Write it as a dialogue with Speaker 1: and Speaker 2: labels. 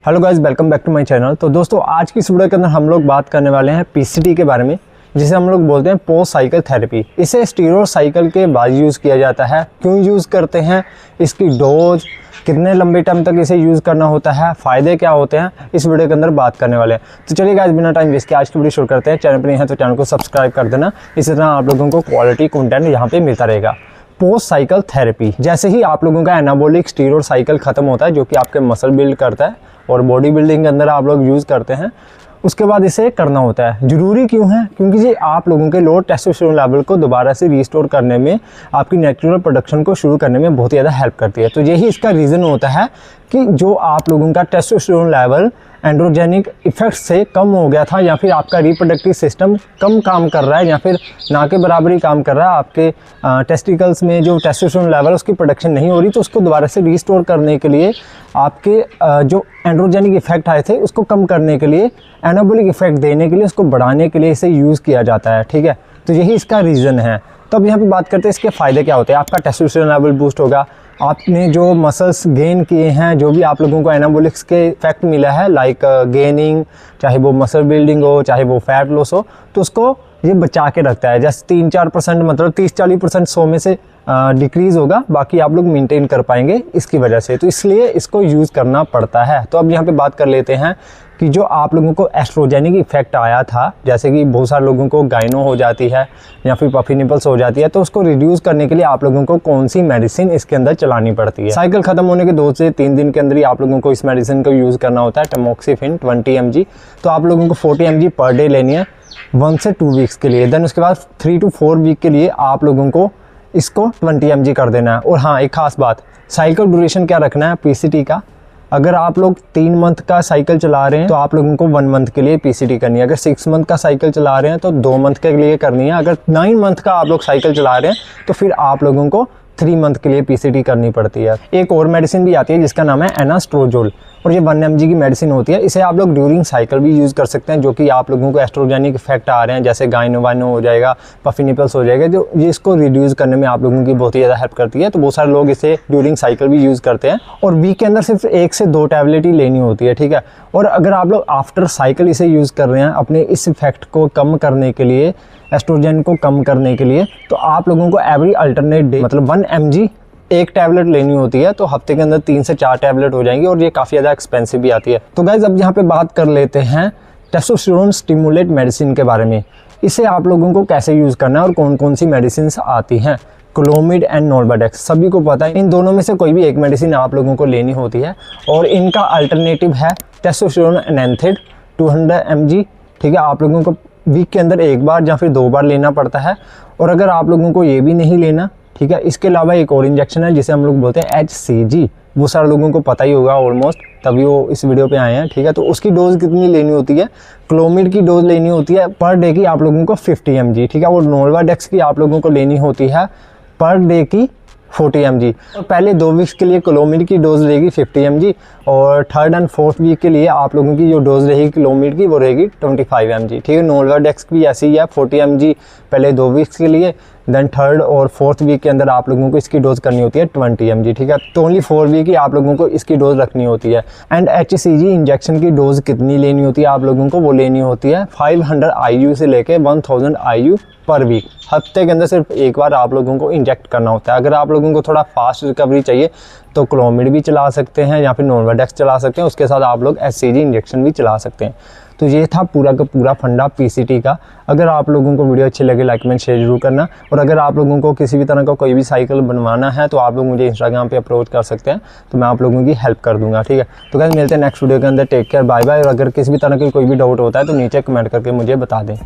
Speaker 1: Hello guys, welcome back to my channel. तो दोस्तों, आज की इस वीडियो के अंदर हम लोग बात करने वाले हैं पीसीटी के बारे में, जिसे हम लोग बोलते हैं पोस्ट साइकिल थेरेपी। इसे स्टीरॉयड साइकिल के बाद यूज़ किया जाता है। क्यों यूज़ करते हैं, इसकी डोज, कितने लंबे टाइम तक इसे यूज़ करना होता है, फ़ायदे क्या होते हैं, इस वीडियो के अंदर बात करने वाले हैं। तो चलिए गाइस, बिना टाइम वेस्ट के आज की वीडियो शुरू करते हैं। चैनल पर नहीं है तो चैनल को सब्सक्राइब कर देना, इसी तरह आप लोगों को क्वालिटी कंटेंट यहाँ पे मिलता रहेगा। पोस्ट साइकिल थेरेपी, जैसे ही आप लोगों का एनाबॉलिक स्टीरॉयड साइकिल खत्म होता है, जो कि आपके मसल बिल्ड करता है और बॉडी बिल्डिंग के अंदर आप लोग यूज़ करते हैं, उसके बाद इसे करना होता है। ज़रूरी क्यों है? क्योंकि ये आप लोगों के लो टेस्टोस्टेरोन लेवल को दोबारा से रिस्टोर करने में, आपकी नेचुरल प्रोडक्शन को शुरू करने में बहुत ज़्यादा हेल्प करती है। तो यही इसका रीज़न होता है कि जो आप लोगों का टेस्टोस्टेरोन लेवल एंड्रोजेनिक इफेक्ट से कम हो गया था, या फिर आपका रिप्रोडक्टिव सिस्टम कम काम कर रहा है, या फिर ना के बराबर ही काम कर रहा है, आपके टेस्टिकल्स में जो टेस्टोस्टेरोन लेवल उसकी प्रोडक्शन नहीं हो रही, तो उसको दोबारा से रिस्टोर करने के लिए, आपके जो एंड्रोजेनिक इफेक्ट आए थे उसको कम करने के लिए, एनाबॉलिक इफेक्ट देने के लिए, उसको बढ़ाने के लिए इसे यूज़ किया जाता है। ठीक है, तो यही इसका रीज़न है। तो अब यहाँ पे बात करते हैं इसके फ़ायदे क्या होते हैं। आपका टेस्टोस्टेरोन लेवल बूस्ट होगा, आपने जो मसल्स गेन किए हैं, जो भी आप लोगों को एनाबॉलिक्स के इफेक्ट मिला है, लाइक गेनिंग, चाहे वो मसल बिल्डिंग हो, चाहे वो फैट लॉस हो, तो उसको ये बचा के रखता है। जैसे 3-4% मतलब 30-40% 100 में से डिक्रीज़ होगा, बाकी आप लोग मेंटेन कर पाएंगे इसकी वजह से। तो इसलिए इसको यूज़ करना पड़ता है। तो अब यहाँ पे बात कर लेते हैं कि जो आप लोगों को एस्ट्रोजेनिक इफेक्ट आया था, जैसे कि बहुत सारे लोगों को गाइनो हो जाती है या फिर पफी निपल्स हो जाती है, तो उसको रिड्यूस करने के लिए आप लोगों को कौन सी मेडिसिन इसके अंदर चलानी पड़ती है। साइकिल ख़त्म होने के 2 से 3 दिन के अंदर ही आप लोगों को इस मेडिसिन को यूज़ करना होता है, टमोक्सिफिन 20 mg। तो आप लोगों को 40 mg पर डे लेनी है 1 से 2 वीक्स के लिए। देन उसके बाद 3 to 4 वीक के लिए आप लोगों को इसको 20 mg कर देना है। और हाँ, एक खास बात, साइकिल ड्यूरेशन क्या रखना है पीसीटी का। अगर आप लोग 3 मंथ का साइकिल चला रहे हैं तो आप लोगों को 1 मंथ के लिए पीसीटी करनी है। अगर 6 मंथ का साइकिल चला रहे हैं तो 2 मंथ के लिए करनी है। अगर 9 मंथ का आप लोग साइकिल चला रहे हैं तो फिर आप लोगों को 3 मंथ के लिए पीसीटी करनी पड़ती है। एक और मेडिसिन भी आती है जिसका नाम है एनास्ट्रोजोल, और ये 1 mg की मेडिसिन होती है। इसे आप लोग ड्यूरिंग साइकिल भी यूज़ कर सकते हैं, जो कि आप लोगों को एस्ट्रोजेनिक इफेक्ट आ रहे हैं, जैसे गाइनो वाइनो हो जाएगा, पफी निपल्स हो जाएगा, जो ये इसको रिड्यूस करने में आप लोगों की बहुत ही ज़्यादा हेल्प करती है। तो बहुत सारे लोग इसे ड्यूरिंग साइकिल भी यूज़ करते हैं, और वीक के अंदर सिर्फ 1 से 2 टैबलेट ही लेनी होती है। ठीक है, और अगर आप लोग आफ्टर साइकिल इसे यूज़ कर रहे हैं अपने इस इफेक्ट को कम करने के लिए, एस्ट्रोजन को कम करने के लिए, तो आप लोगों को एवरी अल्टरनेट डे मतलब 1 mg एक टैबलेट लेनी होती है। तो हफ्ते के अंदर 3 से 4 टैबलेट हो जाएंगी, और ये काफ़ी ज़्यादा एक्सपेंसिव भी आती है। तो गाइज, अब यहाँ पे बात कर लेते हैं टेस्टोस्टेरोन स्टिमुलेट मेडिसिन के बारे में। इसे आप लोगों को कैसे यूज़ करना है और कौन कौन सी मेडिसिन आती हैं। क्लोमिड एंड नोल्वाडेक्स, सभी को पता है, इन दोनों में से कोई भी एक मेडिसिन आप लोगों को लेनी होती है, और इनका अल्टरनेटिव है टेस्टोस्टेरोन एनांथेड 200 mg। ठीक है, आप लोगों को वीक के अंदर 1 बार या फिर 2 बार लेना पड़ता है। और अगर आप लोगों को ये भी नहीं लेना, ठीक है, इसके अलावा एक और इंजेक्शन है जिसे हम लोग बोलते हैं HCG। वो सारे लोगों को पता ही होगा ऑलमोस्ट, तभी वो इस वीडियो पे आए हैं। ठीक है, तो उसकी डोज कितनी लेनी होती है? क्लोमिड की डोज लेनी होती है पर डे की आप लोगों को 50 mg। ठीक है, और नोल्वाडेक्स की आप लोगों को लेनी होती है पर डे की 40 mg। और पहले 2 वीक्स के लिए क्लोमिड की डोज रहेगी 50 mg, और 3rd and 4th वीक के लिए आप लोगों की जो डोज रहेगी क्लोमिड की वो रहेगी 25 mg। ठीक है, नोल्वाडेक्स भी ऐसी ही है, 40 mg पहले 2 वीक्स के लिए, देन 3rd और 4th वीक के अंदर आप लोगों को इसकी डोज करनी होती है 20 mg। ठीक है, तो ओनली 4 वीक ही आप लोगों को इसकी डोज रखनी होती है। एंड HCG इंजेक्शन की डोज कितनी लेनी होती है आप लोगों को? वो लेनी होती है 500 IU से लेके 1000 IU पर वीक। हफ्ते के अंदर सिर्फ 1 बार आप लोगों को इंजेक्ट करना होता है। अगर आप लोगों को थोड़ा फास्ट रिकवरी चाहिए तो क्लोमिड भी चला सकते हैं, या फिर नोल्वाडेक्स चला सकते हैं, उसके साथ आप लोग HCG इंजेक्शन भी चला सकते हैं। तो ये था पूरा का पूरा फंडा पीसीटी का। अगर आप लोगों को वीडियो अच्छी लगे, लाइक कमेंट शेयर जरूर करना। और अगर आप लोगों को किसी भी तरह का कोई भी साइकिल बनवाना है तो आप लोग मुझे इंस्टाग्राम पे अप्रोच कर सकते हैं, तो मैं आप लोगों की हेल्प कर दूंगा। ठीक है, तो गाइस मिलते हैं नेक्स्ट वीडियो के अंदर। Take care, bye bye. और अगर किसी भी तरह की कोई भी डाउट होता है तो नीचे कमेंट करके मुझे बता दें।